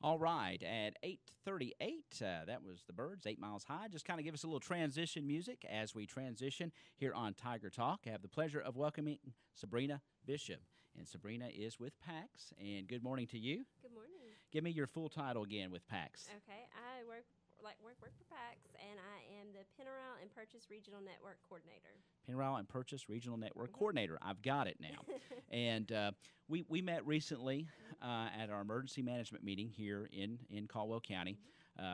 All right, at 8:38, that was the Birds, 8 Miles High. Just kind of give us a little transition music as we transition here on Tiger Talk. I have the pleasure of welcoming Sabrina Bishop, and Sabrina is with PAX. And good morning to you. Good morning. Give me your full title again with PAX. Okay, I work for PAX, and I am the Pennyrile and Purchase Regional Network Coordinator. Pennyrile and Purchase Regional Network Coordinator. I've got it now. And we met recently at our emergency management meeting here in Caldwell County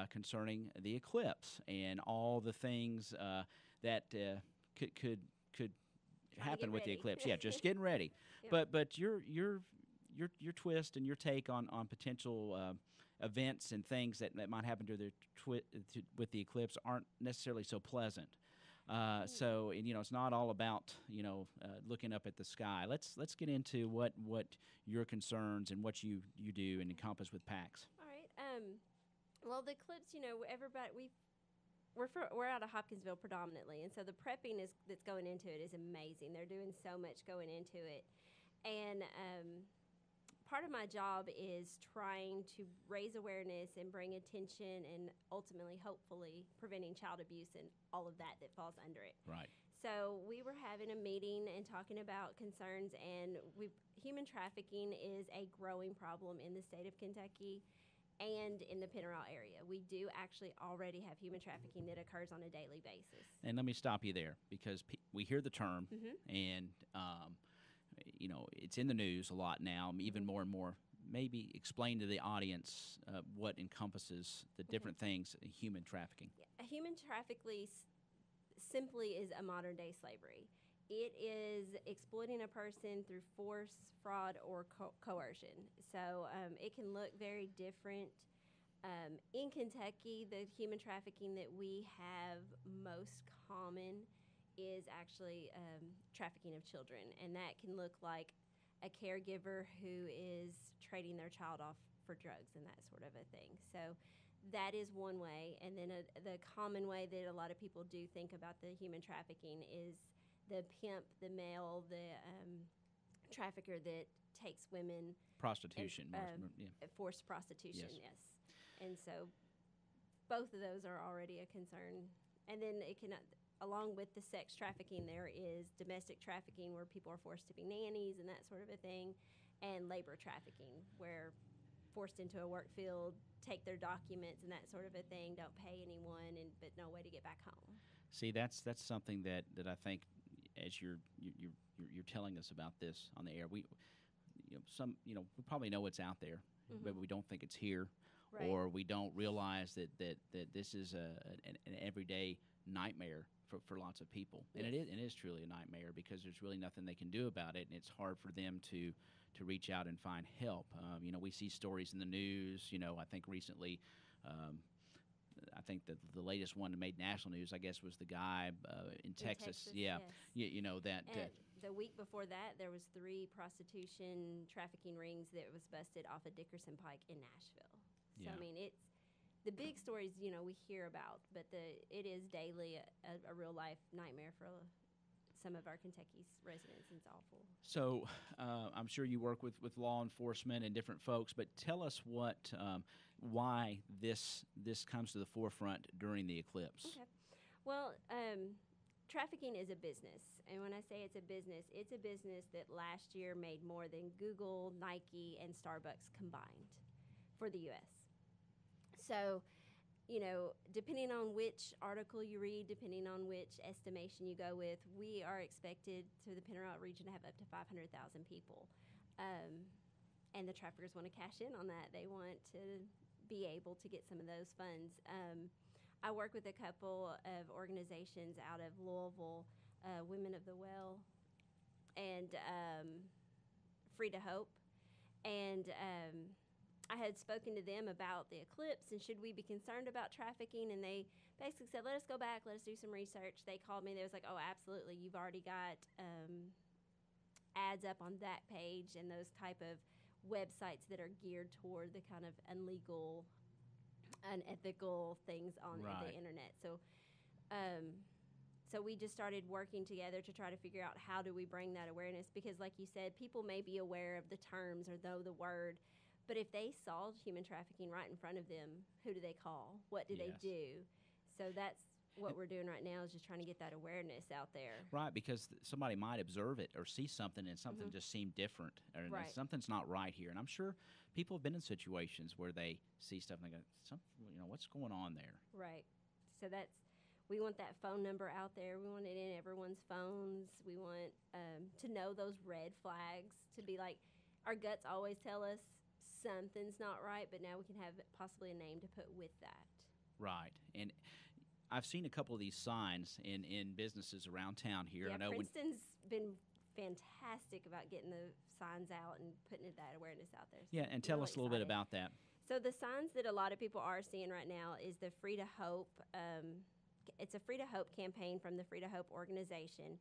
concerning the eclipse and all the things that could happen with the eclipse. Yeah, just getting ready. Yep. But your twist and your take on potential events and things that might happen with the eclipse aren't necessarily so pleasant. So it's not all about looking up at the sky. Let's get into what your concerns and what you do and encompass with PAX. All right. Well, the eclipse, everybody we're out of Hopkinsville predominantly, and so the prepping that's going into it is amazing. They're doing so much going into it, and part of my job is trying to raise awareness and bring attention and ultimately, hopefully, preventing child abuse and all of that falls under it. Right. So we were having a meeting and talking about concerns, and human trafficking is a growing problem in the state of Kentucky and in the Pennyrile area. We do actually already have human trafficking that occurs on a daily basis. And let me stop you there because we hear the term, and it's in the news a lot now, even more and more. Maybe explain to the audience what encompasses the different things human trafficking. Yeah. Human trafficking simply is a modern-day slavery. It is exploiting a person through force, fraud, or coercion. So it can look very different. In Kentucky, the human trafficking that we have most common is actually trafficking of children, and that can look like a caregiver who is trading their child off for drugs and that sort of a thing. So that is one way, and then the common way that a lot of people do think about the human trafficking is the pimp, the male, the trafficker that takes women. Prostitution. Forced prostitution, yes. And so both of those are already a concern. And then it can, along with the sex trafficking, there is domestic trafficking where people are forced to be nannies and that sort of a thing, and labor trafficking where forced into a work field, take their documents and that sort of a thing, don't pay anyone, but no way to get back home. See, that's something that I think, as you're telling us about this on the air, we probably know it's out there, but we don't think it's here, right. Or we don't realize that this is an everyday nightmare for lots of people. Yes. And it is truly a nightmare because there's really nothing they can do about it, and it's hard for them to reach out and find help. We see stories in the news. I think recently, I think that the latest one that made national news, I guess, was the guy in Texas. Yeah, yes. That. And the week before that, there was 3 prostitution trafficking rings that was busted off of Dickerson Pike in Nashville. So yeah. I mean, it's the big stories, we hear about, but it is daily a real life nightmare for some of our Kentucky's residents. It's awful. So I'm sure you work with law enforcement and different folks, but tell us why this comes to the forefront during the eclipse. Okay. Well, trafficking is a business, and when I say it's a business that last year made more than Google, Nike, and Starbucks combined for the U.S. So, depending on which article you read, depending on which estimation you go with, we are expected to the Pennyrile region to have up to 500,000 people. And the traffickers want to cash in on that. They want to be able to get some of those funds. I work with a couple of organizations out of Louisville, Women of the Well and Free to Hope. And I had spoken to them about the eclipse and should we be concerned about trafficking, and they basically said, let us go back, let us do some research. They called me. They was like, oh, absolutely. You've already got ads up on that page and those type of websites that are geared toward the kind of illegal, unethical things on the internet. So we just started working together to try to figure out how do we bring that awareness, because like you said, people may be aware of the terms or know the word, But if they saw human trafficking right in front of them, who do they call? What do they Yes. do? So that's what we're doing right now, is just trying to get that awareness out there. Right, because somebody might observe it or see something and something Mhm. just seemed different, or Right. something's not right here. And I'm sure people have been in situations where they see stuff and they go, what's going on there? Right. So we want that phone number out there. We want it in everyone's phones. We want to know those red flags, to be like, our guts always tell us something's not right, but now we can have possibly a name to put with that. Right. And I've seen a couple of these signs in businesses around town here. Yeah, I know Princeton's been fantastic about getting the signs out and putting that awareness out there. So and tell really us a little bit excited. about that. So the signs that a lot of people are seeing right now is the Free to Hope. It's a Free to Hope campaign from the Free to Hope organization,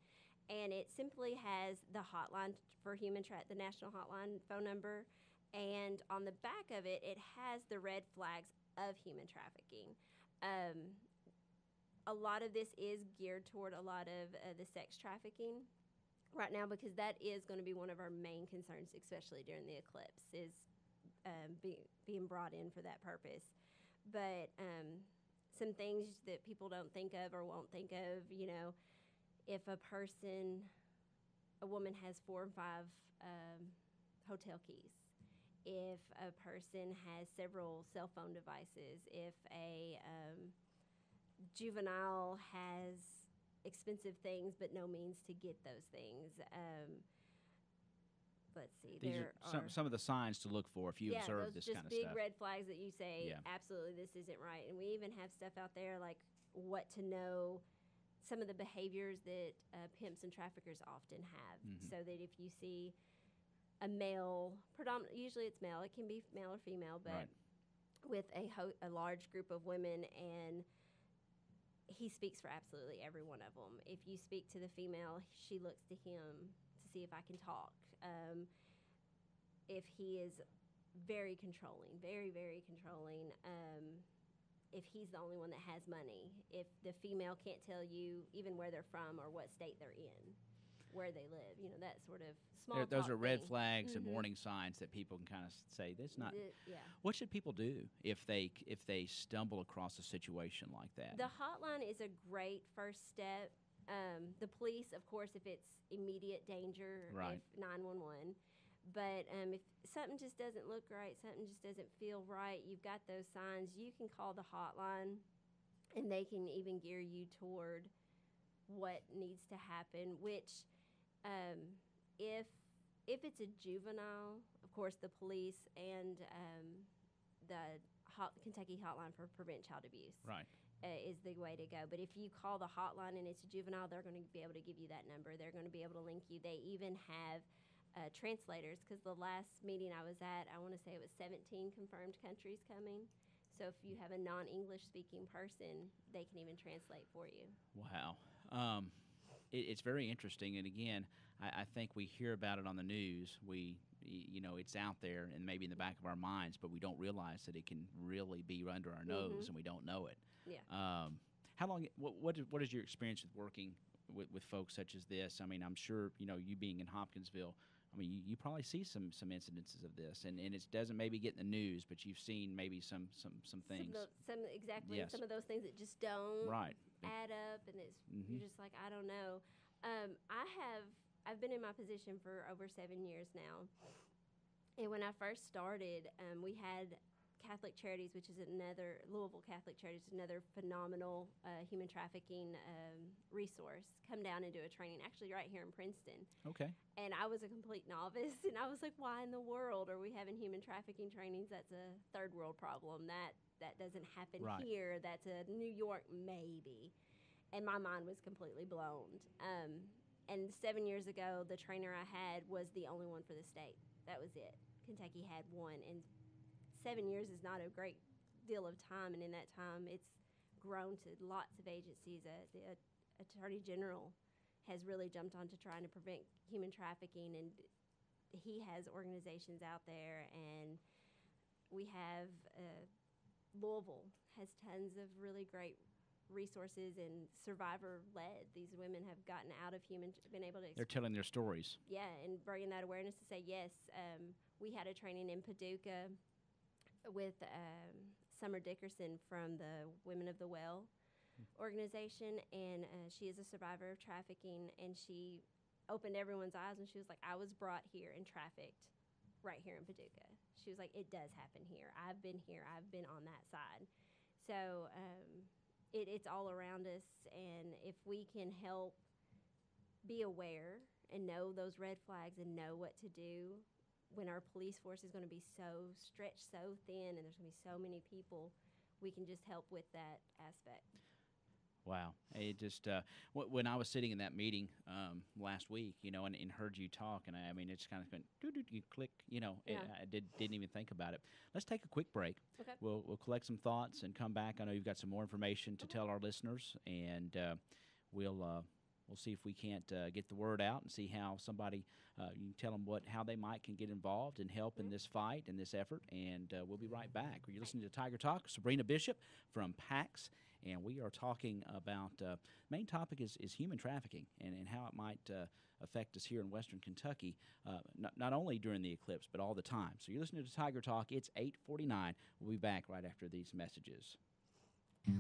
and it simply has the hotline for the national hotline phone number, and on the back of it, it has the red flags of human trafficking. A lot of this is geared toward a lot of the sex trafficking right now, because that is going to be one of our main concerns, especially during the eclipse, is being brought in for that purpose. But some things that people don't think of or won't think of, if a woman has 4 and 5 hotel keys, if a person has several cell phone devices, if a juvenile has expensive things but no means to get those things. Let's see. These there are some of the signs to look for if you observe those this kind of just big stuff. red flags that you say, Yeah. absolutely, this isn't right. And we even have stuff out there like what to know, some of the behaviors that pimps and traffickers often have, so that if you see a male, usually it's male, it can be male or female, but with a large group of women, and he speaks for absolutely every one of them. If you speak to the female, she looks to him to see if I can talk. If he is very controlling, very, very controlling, if he's the only one that has money, if the female can't tell you even where they're from or what state they're in, where they live, that sort of small talk Those are red thing. flags and warning signs that people can kind of say, "That's not." Yeah. What should people do if they stumble across a situation like that? The hotline is a great first step. The police, of course, if it's immediate danger, Right. if 911. But if something just doesn't look right, something just doesn't feel right, you've got those signs, you can call the hotline, and they can even gear you toward what needs to happen, which if it's a juvenile, of course, the police and the Kentucky Hotline for Prevent Child Abuse is the way to go. But if you call the hotline and it's a juvenile, they're going to be able to give you that number. They're going to be able to link you. They even have translators, because the last meeting I was at, I want to say it was 17 confirmed countries coming. So if you have a non-English speaking person, they can even translate for you. Wow. It's very interesting. And again, I think we hear about it on the news. It's out there and maybe in the back of our minds, but we don't realize that it can really be under our nose and we don't know it. Yeah. How long? What is your experience with working with folks such as this? I mean, I'm sure you being in Hopkinsville. I mean, you probably see some incidences of this, and it doesn't maybe get in the news, but you've seen maybe some things. Exactly. Yes. Some of those things that just don't Right. add up, and you're just like, I don't know. I've been in my position for over 7 years now, and when I first started, we had Catholic Charities, which is Louisville Catholic Charities, another phenomenal human trafficking resource, come down and do a training, actually right here in Princeton. Okay. And I was a complete novice, and I was like, why in the world are we having human trafficking trainings? That's a third world problem. That doesn't happen here. That's a New York maybe. And my mind was completely blown. And 7 years ago, the trainer I had was the only one for the state. That was it. Kentucky had one, and 7 years is not a great deal of time, and in that time, it's grown to lots of agencies. The Attorney General has really jumped onto trying to prevent human trafficking, and he has organizations out there, and we have Louisville has tons of really great resources and survivor led. These women have gotten out of been able to. They're telling their stories. Yeah, and bringing that awareness to say yes. We had a training in Paducah with Summer Dickerson from the Women of the Well organization, and she is a survivor of trafficking, and she opened everyone's eyes when she was like, I was brought here and trafficked right here in Paducah. She was like, it does happen here. I've been here. I've been on that side. So it's all around us, and if we can help be aware and know those red flags and know what to do when our police force is going to be so stretched so thin and there's going to be so many people, we can just help with that aspect. Wow. It just, when I was sitting in that meeting last week, and heard you talk, and I mean, it's kind of been, you click, Yeah. I didn't even think about it. Let's take a quick break. Okay. We'll collect some thoughts and come back. I know you've got some more information to tell our listeners, and we'll see if we can't get the word out and see how somebody, you can tell them how they can get involved and help in this fight and this effort, and we'll be right back. You're listening to Tiger Talk. Sabrina Bishop from PAX. And we are talking about, main topic is human trafficking and how it might affect us here in Western Kentucky, not only during the eclipse, but all the time. So you're listening to Tiger Talk. It's 8:49. We'll be back right after these messages.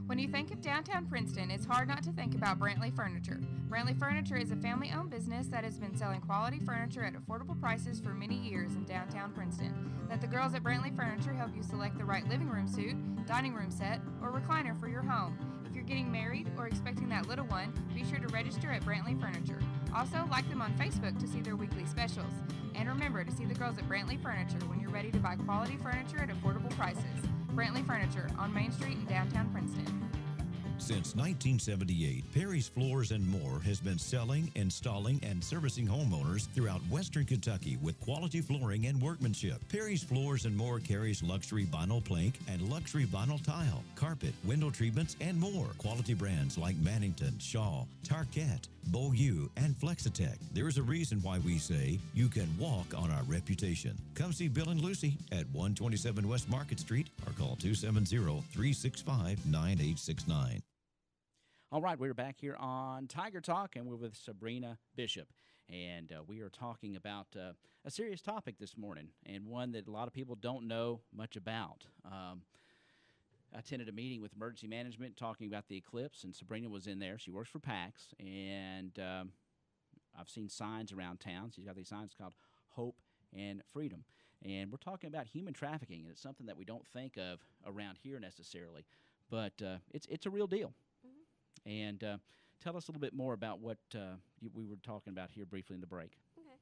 When you think of downtown Princeton, it's hard not to think about Brantley Furniture. Brantley Furniture is a family-owned business that has been selling quality furniture at affordable prices for many years in downtown Princeton. Let the girls at Brantley Furniture help you select the right living room suite, dining room set, or recliner for your home. If you're getting married or expecting that little one, be sure to register at Brantley Furniture. Also, like them on Facebook to see their weekly specials. And remember to see the girls at Brantley Furniture when you're ready to buy quality furniture at affordable prices. Brantley Furniture on Main Street in downtown Princeton. Since 1978, Perry's Floors and More has been selling, installing, and servicing homeowners throughout Western Kentucky with quality flooring and workmanship. Perry's Floors and More carries luxury vinyl plank and luxury vinyl tile, carpet, window treatments, and more. Quality brands like Mannington, Shaw, Tarkett, Beaulieu, and Flexitech. There is a reason why we say you can walk on our reputation. Come see Bill and Lucy at 127 West Market Street or call 270-365-9869. All right, we're back here on Tiger Talk, and we're with Sabrina Bishop. And we are talking about a serious topic this morning, and one that a lot of people don't know much about. I attended a meeting with emergency management talking about the eclipse, and Sabrina was in there. She works for PAX, and I've seen signs around town. She's got these signs called Hope and Freedom. And we're talking about human trafficking, and it's something that we don't think of around here necessarily, but it's a real deal. And tell us a little bit more about what we were talking about here briefly in the break. Okay.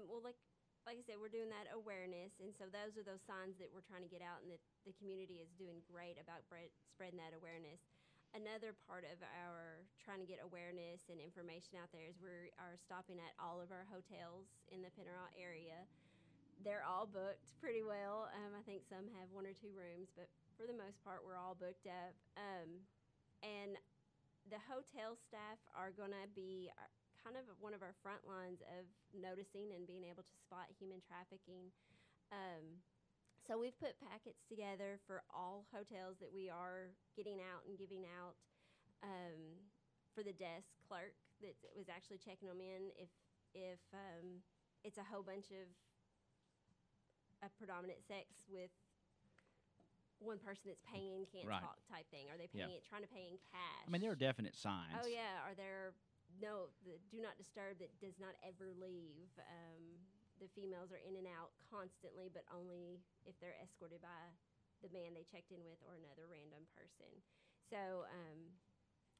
Well, like I said, we're doing that awareness, and so those are those signs that we're trying to get out, and that the community is doing great about spreading that awareness. Another part of our trying to get awareness and information out there is we are stopping at all of our hotels in the Pennyrile area. They're all booked pretty well. I think some have 1 or 2 rooms, but for the most part, we're all booked up. And the hotel staff are going to be kind of one of our front lines of noticing and being able to spot human trafficking. So we've put packets together for all hotels that we are getting out and giving out for the desk clerk that was actually checking them in. If it's a whole bunch of a predominant sex with one person that's paying can't Right. talk type thing. Are they paying trying to pay in cash? I mean, there are definite signs. Oh yeah. Are there the do not disturb that does not ever leave? The females are in and out constantly, but only if they're escorted by the man they checked in with or another random person. So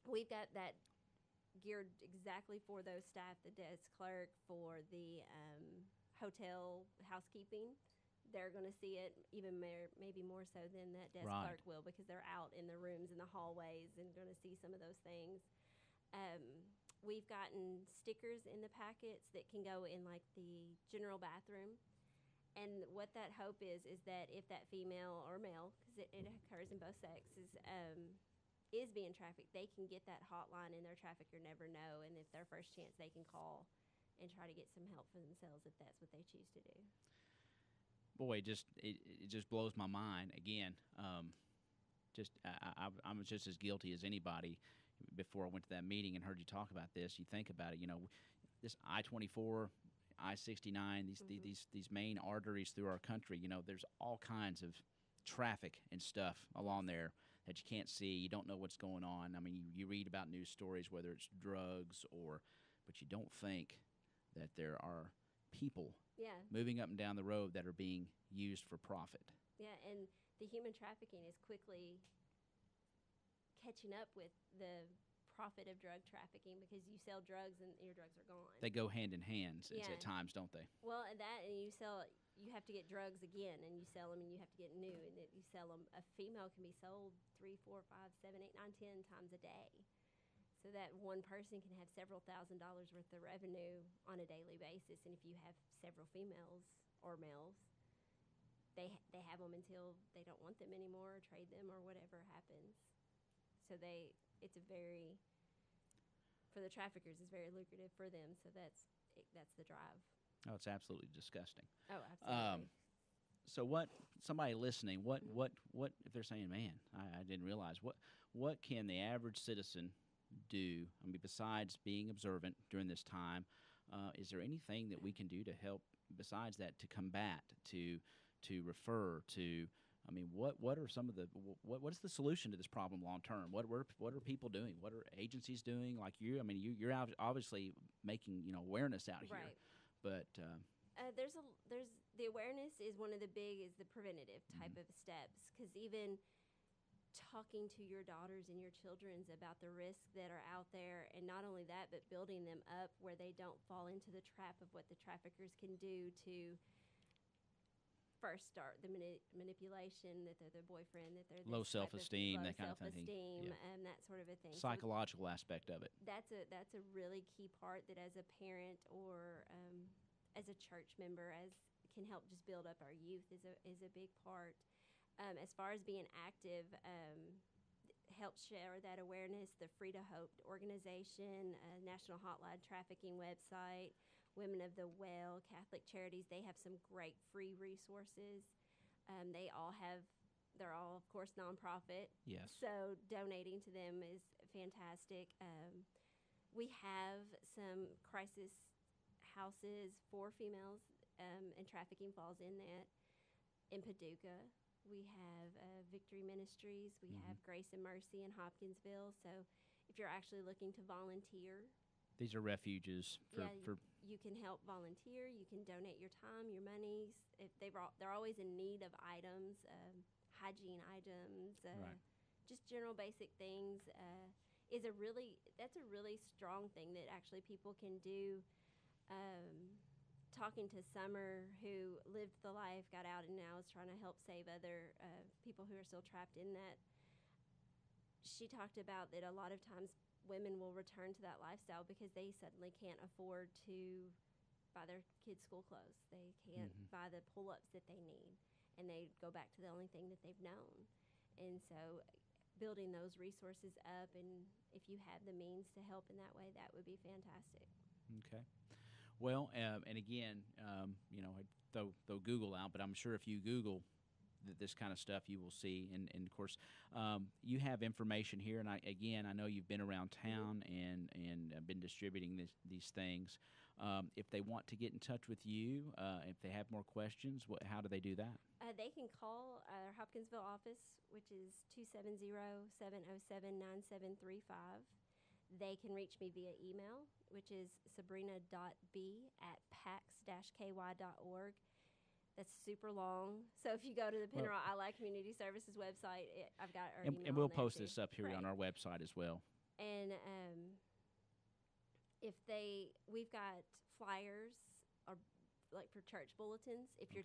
we've got that geared exactly for those staff, the desk clerk, for the hotel housekeeping. They're going to see it even maybe more so than that desk Right. clerk will, because they're out in the rooms and the hallways and going to see some of those things. We've gotten stickers in the packets that can go in like the general bathroom. And what that hope is that if that female or male, because it occurs in both sexes, is being trafficked, they can get that hotline and their trafficker never know. And if their first chance, they can call and try to get some help for themselves if that's what they choose to do. Boy, it just blows my mind again. just I was just as guilty as anybody before I went to that meeting and heard you talk about this. You think about it, this I-24, I-69, these main arteries through our country. There's all kinds of traffic and stuff along there that you can't see. You don't know what's going on. I mean, you read about news stories, whether it's drugs but you don't think that there are people moving up and down the road that are being used for profit. Yeah, and the human trafficking is quickly catching up with the profit of drug trafficking, because you sell drugs and your drugs are gone. They go hand in hand at times, don't they? Well, and you have to get drugs again, and you sell them, and you have to get new, and you sell them. A female can be sold 3, 4, 5, 7, 8, 9, 10 times a day. So that one person can have several $1,000s worth of revenue on a daily basis. And if you have several females or males, they have them until they don't want them anymore, or trade them, or whatever happens. So for the traffickers, it's very lucrative for them. So that's the drive. Oh, it's absolutely disgusting. Oh, absolutely. So somebody listening, what if they're saying, man, I didn't realize, what can the average citizen do? I mean, besides being observant during this time, is there anything that we can do to help besides that, to combat, to refer to? I mean, what are some of what is the solution to this problem long term? What are people doing? What are agencies doing? Like you, I mean, you're obviously making awareness out here, right. But there's the awareness is one of the preventative type of steps, because even talking to your daughters and your children about the risks that are out there, and not only that, but building them up where they don't fall into the trap of what the traffickers can do to first start the manipulation, that they're their boyfriend, that they're low self-esteem, that kind of thing, and that sort of a thing. Psychological aspect of it. That's a really key part that, as a parent or as a church member, can help just build up our youth is a big part. As far as being active, help share that awareness. The Free to Hope organization, National Hotline Trafficking website, Women of the Well, Catholic Charities, they have some great free resources. They're all, of course, nonprofit. Yes. So donating to them is fantastic. We have some crisis houses for females, and trafficking falls in that. In Paducah, we have Victory Ministries. We have Grace and Mercy in Hopkinsville. So if you're actually looking to volunteer, these are refuges for you can help volunteer. You can donate your time, your monies. If they're always in need of items, hygiene items, just general basic things. That's a really strong thing that actually people can do. Talking to Summer, who lived the life, got out, and now is trying to help save other people who are still trapped in that. She talked about that a lot of times women will return to that lifestyle because they suddenly can't afford to buy their kids' school clothes. They can't buy the pull-ups that they need, and they go back to the only thing that they've known. And so building those resources up, and if you have the means to help in that way, that would be fantastic. Okay. Well, and again, I throw Google out, but I'm sure if you Google this kind of stuff, you will see. And of course, you have information here. And I know you've been around town and been distributing these things. If they want to get in touch with you, if they have more questions, how do they do that? They can call our Hopkinsville office, which is 270-707-9735. They can reach me via email, which is sabrina.b@pax-ky.org. That's super long. So if you go to the Pennyrile Ally Community Services website, I've got our email and we'll on there post too. this up here on our website as well. And we've got flyers, or like for church bulletins. If you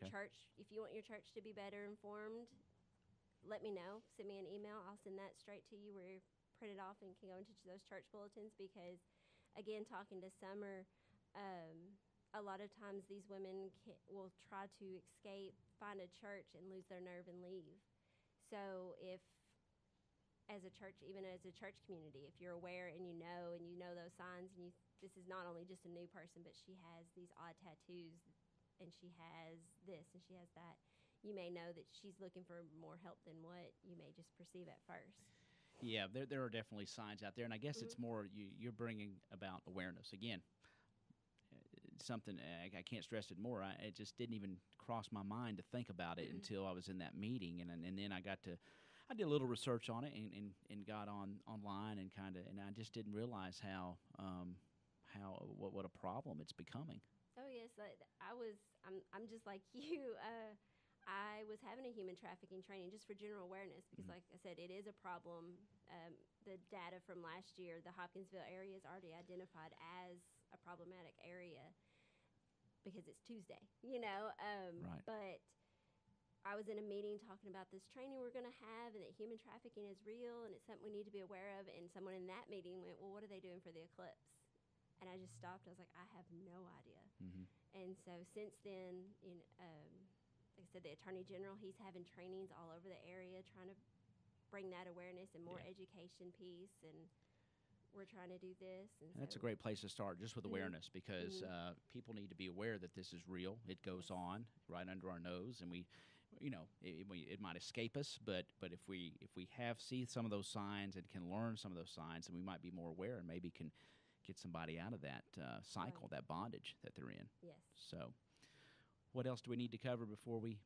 want your church to be better informed, let me know. Send me an email. I'll send that straight to you where you print it off and can go into those church bulletins. Because, again, talking to Summer, a lot of times these women will try to escape, find a church, and lose their nerve and leave. So if, as a church, even as a church community, if you're aware and you know those signs, and this is not only just a new person, but she has these odd tattoos, and she has this, and she has that, you may know that she's looking for more help than what you may just perceive at first. Yeah, there are definitely signs out there, and I guess it's Mhm. more you're bringing about awareness. Again, something I can't stress it more. It just didn't even cross my mind to think about it until I was in that meeting, and then I did a little research on it and got online and and I just didn't realize what a problem it's becoming. Oh yes, I'm just like you. I was having a human trafficking training just for general awareness because, like I said, it is a problem. The data from last year, the Hopkinsville area is already identified as a problematic area because it's Tuesday, Right. But I was in a meeting talking about this training we're going to have and that human trafficking is real and it's something we need to be aware of. And someone in that meeting went, well, what are they doing for the eclipse? And I just stopped. I was like, I have no idea. Mm-hmm. And so since then, like I said, the Attorney General, he's having trainings all over the area trying to bring that awareness and more education piece. And we're trying to do this. And That's a so great place to start, just with awareness, because Mhm. people need to be aware that this is real. It goes Yes. on right under our nose, and it might escape us, but if we see some of those signs and can learn some of those signs, then we might be more aware and maybe can get somebody out of that cycle, Right. that bondage that they're in. Yes. So, what else do we need to cover before we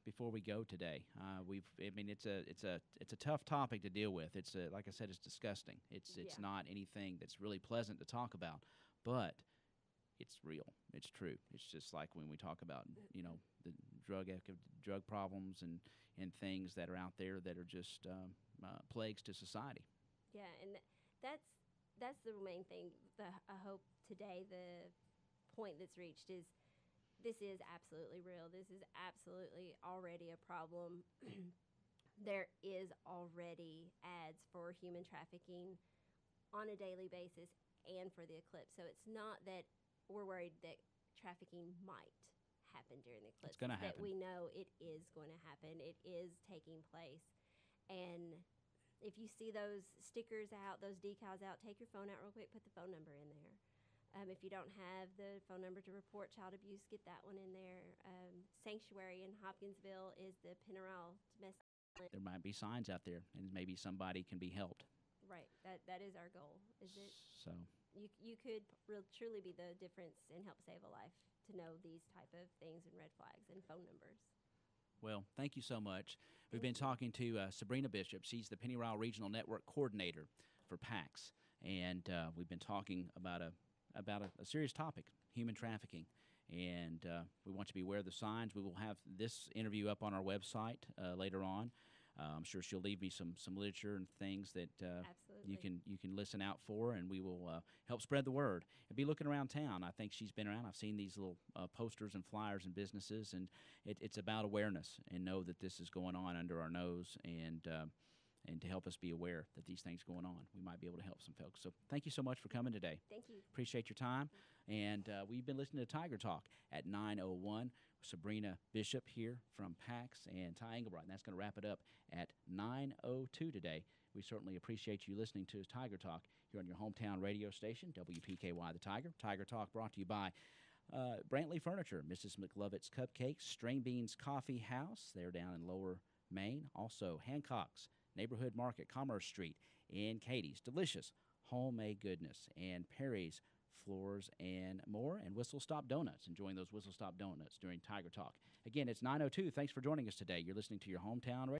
go today? It's a tough topic to deal with. It's like I said, it's disgusting. It's Yeah. not anything that's really pleasant to talk about, but it's real. It's true. It's just like when we talk about the drug problems and things that are out there that are just plagues to society. Yeah, and that's the main thing. I hope today the point that's reached is this is absolutely real. This is absolutely already a problem. There is already ads for human trafficking on a daily basis and for the eclipse. So it's not that we're worried that trafficking might happen during the eclipse. It's going to That happen. we know it is going to happen. It is taking place. And if you see those stickers out, those decals out, take your phone out real quick, put the phone number in there. If you don't have the phone number to report child abuse, get that one in there. Sanctuary in Hopkinsville is the Pennyrile domestic. There might be signs out there, and maybe somebody can be helped. Right. That is our goal. Is it So. you could truly be the difference and help save a life to know these type of things and red flags and phone numbers. Well, thank you so much. We've been talking to Sabrina Bishop. She's the Pennyrile Regional Network Coordinator for PAX, and we've been talking about a serious topic, human trafficking. And we want you to be aware of the signs. We will have this interview up on our website later on. I'm sure she'll leave me some literature and things that Absolutely. you can listen out for, and we will help spread the word. And be looking around town. I think she's been around. I've seen these little posters and flyers in businesses, and it's about awareness and know that this is going on under our nose, and to help us be aware that these things going on. We might be able to help some folks. So thank you so much for coming today. Thank you. Appreciate your time. And we've been listening to Tiger Talk at 9:01. Sabrina Bishop here from PAX and Ty Engelbright. And that's going to wrap it up at 9:02 today. We certainly appreciate you listening to Tiger Talk here on your hometown radio station, WPKY The Tiger. Tiger Talk brought to you by Brantley Furniture, Mrs. McLovett's Cupcakes, String Beans Coffee House. They're down in Lower Maine. Also, Hancock's Neighborhood Market, Commerce Street, and Katie's Delicious Homemade Goodness, and Perry's Floors and More, and Whistle Stop Donuts. Enjoying those Whistle Stop Donuts during Tiger Talk. Again, it's 9:02. Thanks for joining us today. You're listening to your hometown radio.